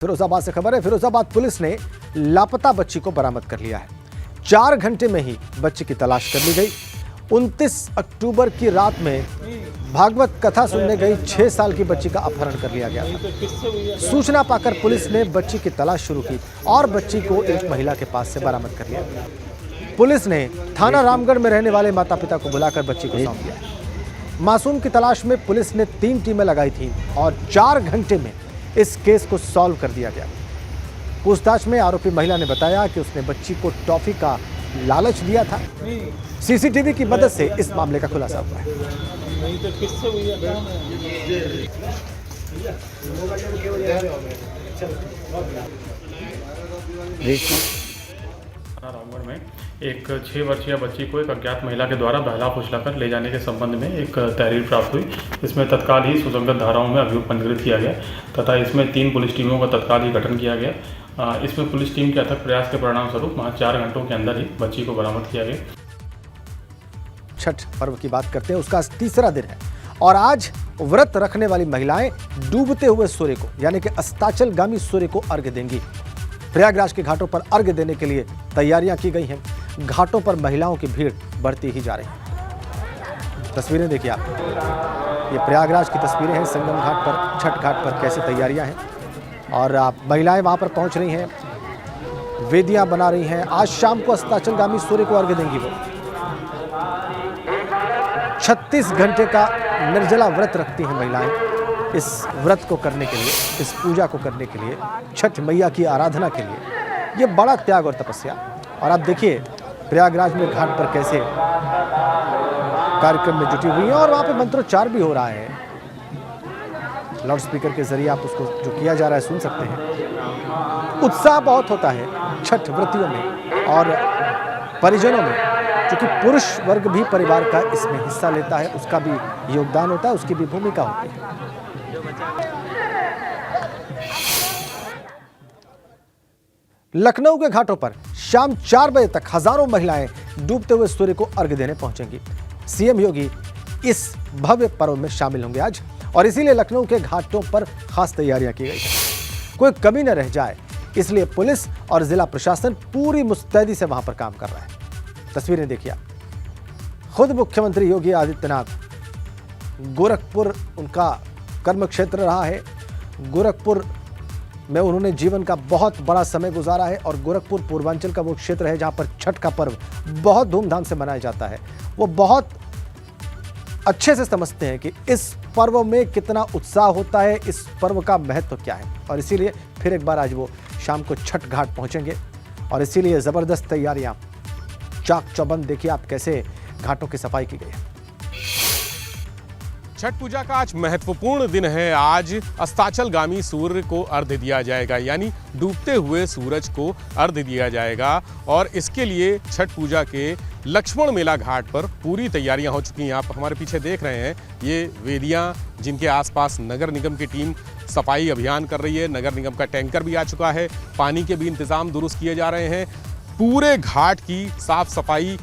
फिरोजाबाद से खबर है। फिरोजाबाद पुलिस ने लापता बच्ची को बरामद कर लिया है। 4 घंटे में ही बच्ची की तलाश कर ली गई। 29 अक्टूबर की रात में भागवत कथा सुनने गई 6 साल की बच्ची का अपहरण कर लिया गया था। सूचना पाकर पुलिस ने बच्ची की तलाश शुरू की और बच्ची को एक महिला के पास से बरामद कर लिया। पुलिस ने थाना रामगढ़ में रहने वाले माता पिता को बुलाकर बच्ची को सौंप दिया। मासूम की तलाश में पुलिस ने 3 टीमें लगाई थीं और 4 घंटे में इस केस को सॉल्व कर दिया गया। पूछताछ में आरोपी महिला ने बताया कि उसने बच्ची को टॉफी का लालच दिया था। सीसीटीवी की मदद से इस मामले का खुलासा हुआ है। रामगढ़ में एक 6 वर्षीय बच्ची को एक अज्ञात महिला के द्वारा बहला फुसलाकर ले जाने के संबंध में एक तहरीर प्राप्त हुई। इसमें तत्काल ही सुसंगत धाराओं में अभियोग पंजीकृत किया गया तथा इसमें 3 पुलिस टीमों का तत्काल ही गठन किया गया। इसमें पुलिस टीम के अथक प्रयास के परिणाम स्वरूप वहाँ 4 घंटों के अंदर ही बच्ची को बरामद किया गया। छठ पर्व की बात करते हैं, उसका 3रा दिन है और आज व्रत रखने वाली महिलाएं डूबते हुए सूर्य को यानी कि अस्ताचलगामी सूर्य को अर्घ्य देंगी। प्रयागराज के घाटों पर अर्घ्य देने के लिए तैयारियां की गई हैं। घाटों पर महिलाओं की भीड़ बढ़ती ही जा रही है। तस्वीरें देखिए आप, ये प्रयागराज की तस्वीरें हैं। संगम घाट पर, छठ घाट पर कैसी तैयारियां हैं और महिलाएं वहां पर पहुंच रही हैं, वेदियां बना रही हैं। आज शाम को अस्ताचलगामी सूर्य को अर्घ्य देंगी वो। 36 घंटे का निर्जला व्रत रखती हैं महिलाएं। इस व्रत को करने के लिए, इस पूजा को करने के लिए, छठ मैया की आराधना के लिए, ये बड़ा त्याग और तपस्या। और आप देखिए प्रयागराज में घाट पर कैसे कार्यक्रम में जुटी हुई है और वहाँ पे मंत्रोच्चार भी हो रहा है। लाउड स्पीकर के जरिए आप उसको जो किया जा रहा है सुन सकते हैं। उत्साह बहुत होता है छठ व्रतियों में और परिजनों में, क्योंकि पुरुष वर्ग भी परिवार का इसमें हिस्सा लेता है, उसका भी योगदान होता है, उसकी भी भूमिका होती है। लखनऊ के घाटों पर शाम 4 बजे तक हजारों महिलाएं डूबते हुए सूर्य को अर्घ्य देने पहुंचेंगी। सीएम योगी इस भव्य पर्व में शामिल होंगे आज और इसीलिए लखनऊ के घाटों पर खास तैयारियां की गई हैं। कोई कमी न रह जाए इसलिए पुलिस और जिला प्रशासन पूरी मुस्तैदी से वहां पर काम कर रहा है। तस्वीरें देखिए, खुद मुख्यमंत्री योगी आदित्यनाथ, गोरखपुर उनका कर्म क्षेत्र रहा है। गोरखपुर में उन्होंने जीवन का बहुत बड़ा समय गुजारा है और गोरखपुर पूर्वांचल का वो क्षेत्र है जहां पर छठ का पर्व बहुत धूमधाम से मनाया जाता है। वो बहुत अच्छे से समझते हैं कि इस पर्व में कितना उत्साह होता है, इस पर्व का महत्व क्या है और इसीलिए फिर एक बार आज वो शाम को छठ घाट पहुंचेंगे और इसीलिए जबरदस्त तैयारियां, चाक चौबंद देखिए आप कैसे घाटों की सफाई की गई है। छठ पूजा का आज महत्वपूर्ण दिन है। आज अस्ताचलगामी सूर्य को अर्घ्य दिया जाएगा, यानी डूबते हुए सूरज को अर्घ्य दिया जाएगा और इसके लिए छठ पूजा के लक्ष्मण मेला घाट पर पूरी तैयारियां हो चुकी हैं। आप हमारे पीछे देख रहे हैं ये वेदियां, जिनके आसपास नगर निगम की टीम सफाई अभियान कर रही है। नगर निगम का टैंकर भी आ चुका है, पानी के भी इंतजाम दुरुस्त किए जा रहे हैं। पूरे घाट की साफ सफाई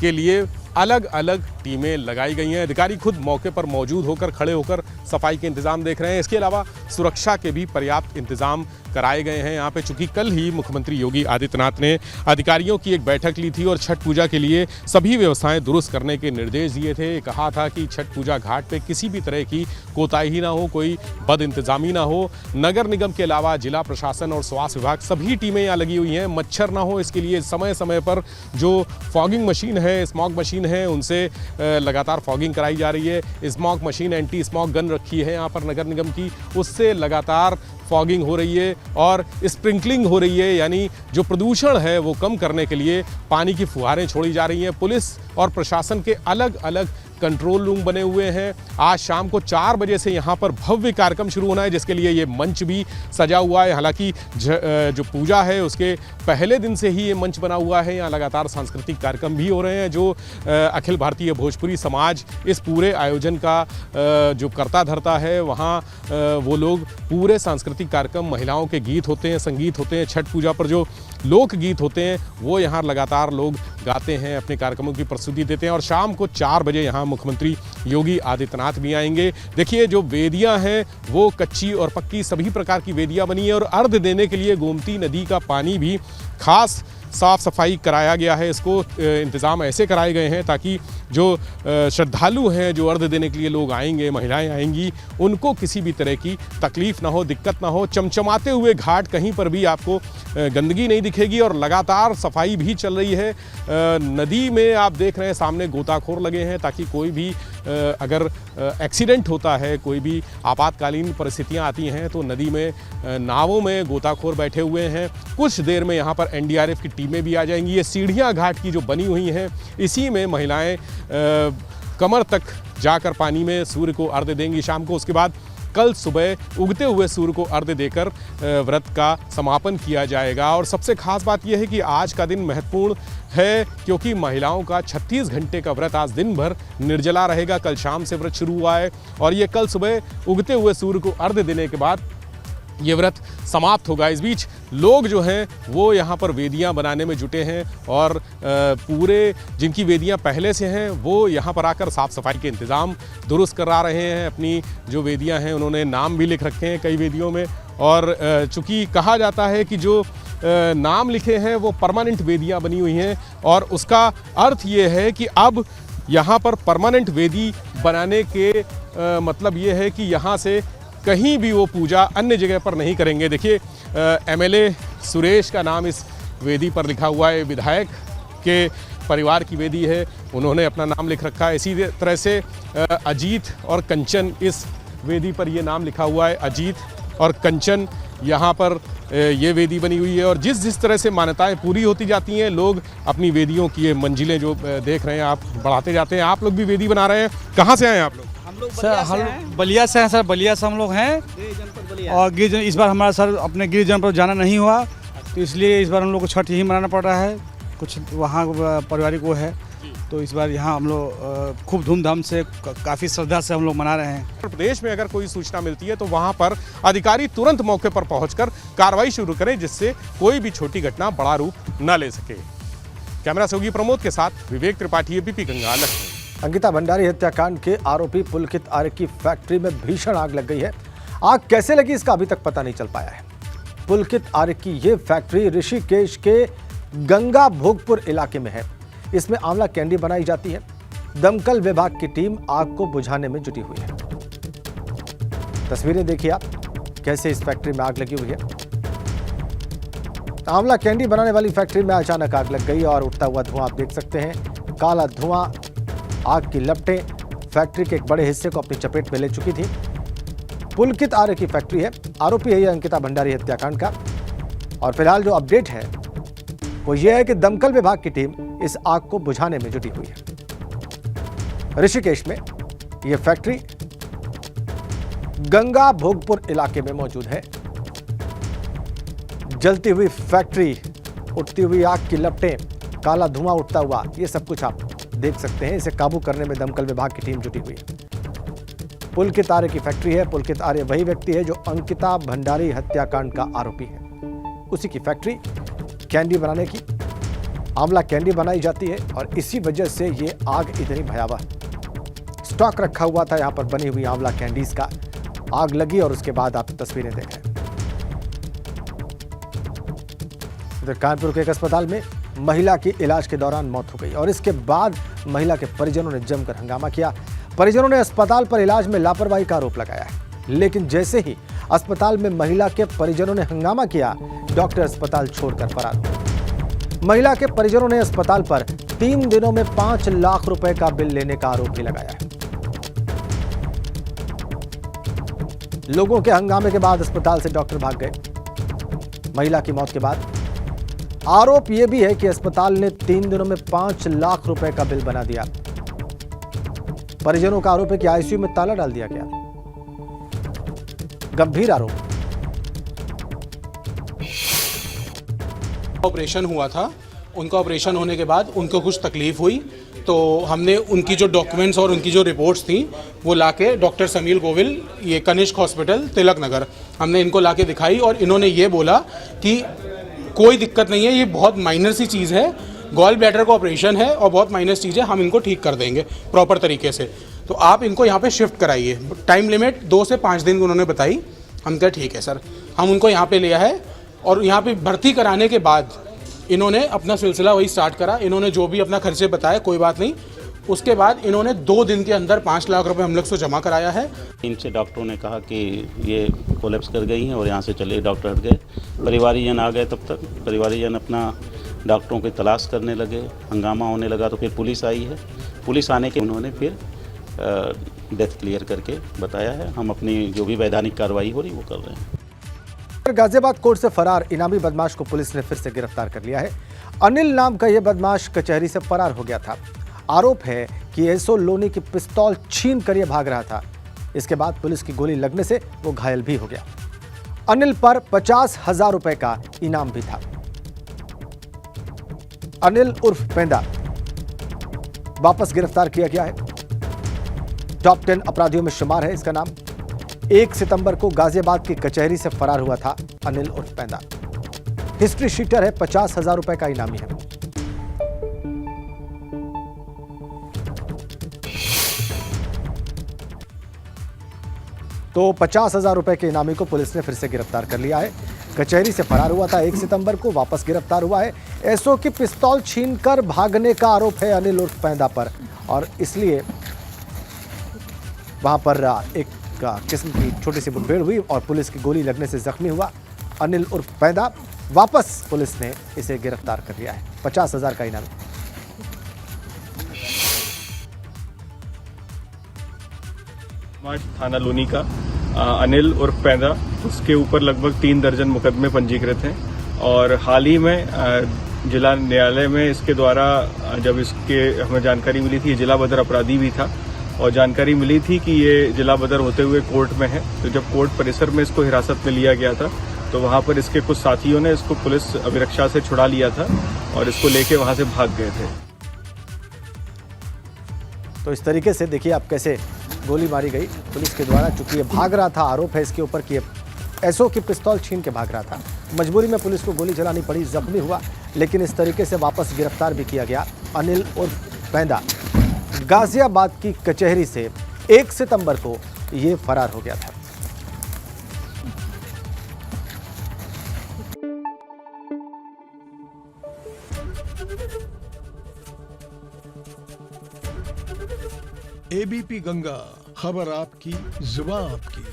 के लिए अलग अलग टीमें लगाई गई हैं। अधिकारी खुद मौके पर मौजूद होकर, खड़े होकर सफाई के इंतजाम देख रहे हैं। इसके अलावा सुरक्षा के भी पर्याप्त इंतजाम कराए गए हैं यहाँ पे, चूंकि कल ही मुख्यमंत्री योगी आदित्यनाथ ने अधिकारियों की एक बैठक ली थी और छठ पूजा के लिए सभी व्यवस्थाएं दुरुस्त करने के निर्देश दिए थे। कहा था कि छठ पूजा घाट पे किसी भी तरह की कोताही ना हो, कोई बद इंतजामी ना हो। नगर निगम के अलावा जिला प्रशासन और स्वास्थ्य विभाग सभी टीमें यहाँ लगी हुई हैं। मच्छर ना हो इसके लिए समय समय पर जो फॉगिंग मशीन है, स्मॉग मशीन है, उनसे लगातार फॉगिंग कराई जा रही है। Smog machine, anti smog gun रखी है यहाँ पर नगर निगम की, उससे लगातार फॉगिंग हो रही है और स्प्रिंकलिंग हो रही है, यानी जो प्रदूषण है वो कम करने के लिए पानी की फुहारें छोड़ी जा रही हैं। पुलिस और प्रशासन के अलग अलग कंट्रोल रूम बने हुए हैं। आज शाम को 4 बजे से यहाँ पर भव्य कार्यक्रम शुरू होना है, जिसके लिए ये मंच भी सजा हुआ है। हालांकि जो पूजा है उसके पहले दिन से ही ये मंच बना हुआ है। यहाँ लगातार सांस्कृतिक कार्यक्रम भी हो रहे हैं। जो अखिल भारतीय भोजपुरी समाज इस पूरे आयोजन का जो करता धरता है, वहाँ वो लोग पूरे सांस्कृतिक कार्यक्रम, महिलाओं के गीत होते हैं, संगीत होते हैं। छठ पूजा पर जो लोकगीत होते हैं वो यहाँ लगातार लोग गाते हैं, अपने कार्यक्रमों की प्रस्तुति देते हैं। और शाम को 4 बजे यहाँ मुख्यमंत्री योगी आदित्यनाथ भी आएंगे। देखिए जो वेदियाँ हैं वो कच्ची और पक्की सभी प्रकार की वेदियाँ बनी है और अर्घ देने के लिए गोमती नदी का पानी भी खास साफ़ सफाई कराया गया है। इसको इंतज़ाम ऐसे कराए गए हैं ताकि जो श्रद्धालु हैं, जो अर्घ देने के लिए लोग आएंगे, महिलाएं आएंगी, उनको किसी भी तरह की तकलीफ़ ना हो, दिक्कत ना हो। चमचमाते हुए घाट, कहीं पर भी आपको गंदगी नहीं दिखेगी और लगातार सफाई भी चल रही है। नदी में आप देख रहे हैं सामने गोताखोर लगे हैं ताकि कोई भी अगर एक्सीडेंट होता है, कोई भी आपातकालीन परिस्थितियां आती हैं तो नदी में नावों में गोताखोर बैठे हुए हैं। कुछ देर में यहाँ पर एनडीआरएफ की टीमें भी आ जाएंगी। ये सीढ़ियाँ घाट की जो बनी हुई हैं, इसी में महिलाएं कमर तक जाकर पानी में सूर्य को अर्घ्य देंगी शाम को। उसके बाद कल सुबह उगते हुए सूर्य को अर्घ्य देकर व्रत का समापन किया जाएगा। और सबसे खास बात यह है कि आज का दिन महत्वपूर्ण है क्योंकि महिलाओं का 36 घंटे का व्रत आज दिन भर निर्जला रहेगा। कल शाम से व्रत शुरू हुआ है और ये कल सुबह उगते हुए सूर्य को अर्घ्य देने के बाद ये व्रत समाप्त होगा। इस बीच लोग जो हैं वो यहाँ पर वेदियाँ बनाने में जुटे हैं और पूरे जिनकी वेदियाँ पहले से हैं वो यहाँ पर आकर साफ़ सफाई के इंतज़ाम दुरुस्त करा रहे हैं। अपनी जो वेदियाँ हैं उन्होंने नाम भी लिख रखे हैं कई वेदियों में। और चूँकि कहा जाता है कि जो नाम लिखे हैं वो परमानेंट वेदियाँ बनी हुई हैं और उसका अर्थ ये है कि अब यहाँ पर परमानेंट वेदी बनाने के मतलब ये है कि यहाँ से कहीं भी वो पूजा अन्य जगह पर नहीं करेंगे। देखिए एमएलए सुरेश का नाम इस वेदी पर लिखा हुआ है, विधायक के परिवार की वेदी है, उन्होंने अपना नाम लिख रखा है। इसी तरह से अजीत और कंचन, इस वेदी पर ये नाम लिखा हुआ है, अजीत और कंचन यहाँ पर ये वेदी बनी हुई है। और जिस तरह से मान्यताएं पूरी होती जाती हैं, लोग अपनी वेदियों की ये मंजिलें जो देख रहे हैं आप बढ़ाते जाते हैं। आप लोग भी वेदी बना रहे हैं, कहाँ से आए हैं आप लोग? सर हम बलिया से हैं सर, बलिया से हम लोग हैं। और गिर इस बार हमारा सर अपने गिर जनपद पर जाना नहीं हुआ तो इसलिए इस बार हम लोग को छठ यहीं मनाना पड़ रहा है। कुछ वहाँ पारिवारिक वो है तो इस बार यहाँ हम लोग खूब धूमधाम से काफ़ी श्रद्धा से हम लोग मना रहे हैं। प्रदेश में अगर कोई सूचना मिलती है तो वहाँ पर अधिकारी तुरंत मौके पर पहुँचकर कार्रवाई शुरू करें जिससे कोई भी छोटी घटना बड़ा रूप न ले सके। कैमरा सहयोगी प्रमोद के साथ विवेक त्रिपाठी, एबीपी गंगा, लखनऊ। अंकिता भंडारी हत्याकांड के आरोपी पुलकित आर्य की फैक्ट्री में भीषण आग लग गई है। आग कैसे लगी इसका अभी तक पता नहीं चल पाया है। पुलकित आर्य की यह फैक्ट्री ऋषिकेश के गंगा भोगपुर इलाके में है। इसमें आंवला कैंडी बनाई जाती है। दमकल विभाग की टीम आग को बुझाने में जुटी हुई है। तस्वीरें देखिए आप, कैसे इस फैक्ट्री में आग लगी हुई है। आंवला कैंडी बनाने वाली फैक्ट्री में अचानक आग लग गई और उठता हुआ धुआं आप देख सकते हैं। काला धुआं, आग की लपटें फैक्ट्री के एक बड़े हिस्से को अपनी चपेट में ले चुकी थी। पुलकित आर्य की फैक्ट्री है, आरोपी है यह अंकिता भंडारी हत्याकांड का। और फिलहाल जो अपडेट है वो ये है कि दमकल विभाग की टीम इस आग को बुझाने में जुटी हुई है। ऋषिकेश में यह फैक्ट्री गंगा भोगपुर इलाके में मौजूद है। जलती हुई फैक्ट्री, उठती हुई आग की लपटें, काला धुआं उठता हुआ, ये सब कुछ आप देख सकते हैं। इसे काबू करने में दमकल विभाग की टीम जुटी हुई है। पुलकित आर्य की फैक्ट्री है। पुलकित आर्य वही व्यक्ति है जो अंकिता भंडारी हत्याकांड का आरोपी है। उसी की फैक्ट्री, कैंडी बनाने की, आंवला कैंडी बनाई जाती है और इसी वजह से ये आग इतनी भयावह। स्टॉक रखा हुआ था यहां पर बनी हुई आंवला कैंडीज का, आग लगी और उसके बाद आप तस्वीरें देख रहे हैं। इधर कानपुर के एक अस्पताल में महिला की इलाज के दौरान मौत हो गई और इसके बाद महिला के परिजनों ने जमकर हंगामा किया। परिजनों ने अस्पताल पर इलाज में लापरवाही का आरोप लगाया है। लेकिन जैसे ही अस्पताल में महिला के परिजनों ने हंगामा किया, डॉक्टर अस्पताल छोड़कर फरार हुए। महिला के परिजनों ने अस्पताल पर 3 दिनों में 5 लाख रुपए का बिल लेने का आरोप भी लगाया है। लोगों के हंगामे के बाद अस्पताल से डॉक्टर भाग गए। महिला की मौत के बाद आरोप यह भी है कि अस्पताल ने 3 दिनों में 5 लाख रुपए का बिल बना दिया। परिजनों का आरोप है कि आईसीयू में ताला डाल दिया गया। गंभीर आरोप। ऑपरेशन हुआ था, उनका ऑपरेशन होने के बाद उनको कुछ तकलीफ हुई तो हमने उनकी जो डॉक्यूमेंट्स और उनकी जो रिपोर्ट्स थी वो लाके डॉक्टर समील गोविल, ये कनिष्क हॉस्पिटल तिलक नगर, हमने इनको लाके दिखाई और इन्होंने ये बोला कि कोई दिक्कत नहीं है, ये बहुत माइनर सी चीज़ है, गॉल ब्लैडर का ऑपरेशन है और बहुत माइनर चीज़ है, हम इनको ठीक कर देंगे प्रॉपर तरीके से। तो आप इनको यहाँ पे शिफ्ट कराइए। टाइम लिमिट 2 से 5 दिन की उन्होंने बताई। हम कहा ठीक है सर, हम उनको यहाँ पे लिया है और यहाँ पे भर्ती कराने के बाद इन्होंने अपना सिलसिला वही स्टार्ट करा। इन्होंने जो भी अपना खर्चे बताए कोई बात नहीं, उसके बाद इन्होंने 2 दिन के अंदर 5 लाख रुपए हम लोग से जमा कराया है। इनसे डॉक्टरों ने कहा कि ये कोलैप्स कर गई हैं और यहाँ से चले, डॉक्टर हट गए। परिवारीजन आ गए, तब तक परिवारीजन अपना डॉक्टरों की तलाश करने लगे, हंगामा होने लगा। तो फिर पुलिस आई है, पुलिस आने के उन्होंने फिर डेथ क्लियर करके बताया है। हम अपनी जो भी वैधानिक कार्रवाई हो रही वो कर रहे हैं। गाजियाबाद कोर्ट से फरार इनामी बदमाश को पुलिस ने फिर से गिरफ्तार कर लिया है। अनिल नाम का यह बदमाश कचहरी से फरार हो गया था। आरोप है कि एसो लोनी की पिस्तौल छीन कर यह भाग रहा था। इसके बाद पुलिस की गोली लगने से वो घायल भी हो गया। अनिल पर 50,000 रुपए का इनाम भी था। अनिल उर्फ पेंदा वापस गिरफ्तार किया गया है। टॉप 10 अपराधियों में शुमार है इसका नाम। 1 सितंबर को गाजियाबाद की कचहरी से फरार हुआ था अनिल उर्फ पेंदा। हिस्ट्री शीटर है, 50,000 रुपए का इनामी है। तो 50,000 रुपए के इनामी को पुलिस ने फिर से गिरफ्तार कर लिया है। कचहरी से फरार हुआ था 1 सितंबर को, वापस गिरफ्तार हुआ है। एसओ की पिस्तौल छीनकर भागने का आरोप है अनिल उर्फ पेंदा पर, और इसलिए वहां पर एक किस्म की छोटी सी मुठभेड़ हुई और पुलिस की गोली लगने से जख्मी हुआ अनिल उर्फ पेंदा। वापस पुलिस ने इसे गिरफ्तार कर लिया है। 50,000 का इनाम। थाना लोनी का अनिल उर्फ पेंदा, उसके ऊपर लगभग 3 दर्जन मुकदमे पंजीकृत हैं और हाल ही में जिला न्यायालय में इसके द्वारा जब इसके हमें जानकारी मिली थी, जिला बदर अपराधी भी था और जानकारी मिली थी कि ये जिला बदर होते हुए कोर्ट में है। तो जब कोर्ट परिसर में इसको हिरासत में लिया गया था तो वहां पर इसके कुछ साथियों ने इसको पुलिस अभिरक्षा से छुड़ा लिया था और इसको लेके वहां से भाग गए थे। तो इस तरीके से देखिए आप कैसे गोली मारी गई पुलिस के द्वारा। चूंकि ये भाग रहा था, आरोप है इसके ऊपर कि ये एसओ की पिस्तौल छीन के भाग रहा था। मजबूरी में पुलिस को गोली चलानी पड़ी, जख्मी हुआ, लेकिन इस तरीके से वापस गिरफ्तार भी किया गया। अनिल उर्फ पेंदा गाजियाबाद की कचहरी से 1 सितंबर को ये फरार हो गया था। एबीपी गंगा, खबर आपकी, जुबान आपकी।